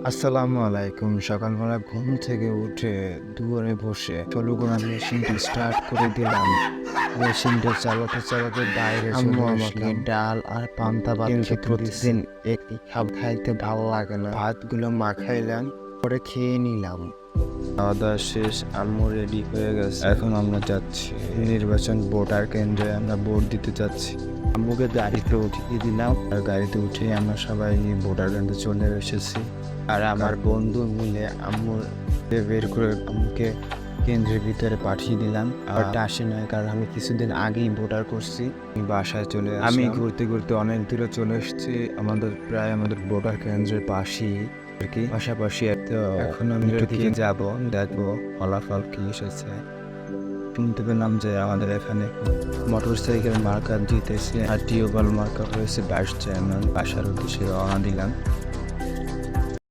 আসসালামু আলাইকুম। সকালবেলা ঘুম থেকে উঠে দুয়ারে বসে চলুন মেশিনটা স্টার্ট করে দিলাম। মেশিনটা চালাতে চালাতে বাইরে চলে আমাকে ডাল আর পান্তা ভাত খেতে প্রতিদিন একই খাইতে ভালো লাগে না। ভাতগুলো মাখাইলাম, পরে খেয়ে নিলাম। খাওয়া দাওয়া শেষ, আম্মু রেডি হয়ে গেছে। এখন আমরা যাচ্ছি নির্বাচন ভোটার কেন্দ্রে, আমরা ভোট দিতে যাচ্ছি। আম্মুকে গাড়িতে উঠিয়ে দিলাম, আর গাড়িতে উঠে আমরা সবাই ভোটার কেন্দ্রে চলে এসেছি। আর আমার বন্ধু মিলে আম্মুকে বের করে আম্মুকে কেন্দ্রের ভিতরে পাঠিয়ে দিলাম। আর আসে নয়, কারণ আমি কিছুদিন আগেই ভোটার করছি। বাসায় চলে আমি ঘুরতে ঘুরতে অনেক দূরে চলে এসেছি। আমাদের ভোটার কেন্দ্রের পাশেই আর কি, পাশাপাশি। তো এখন আমি দিকে যাবো, দেখবো ফলাফল কি এসেছে। শুনতে পেলাম যে আমাদের এখানে মোটর সাইকেল মার্কার জিতেছে আর টিউবওয়েল মার্কার হয়েছে 22 চেয়ারম্যান। বাসার উদ্দেশ্যে রওনা দিলাম।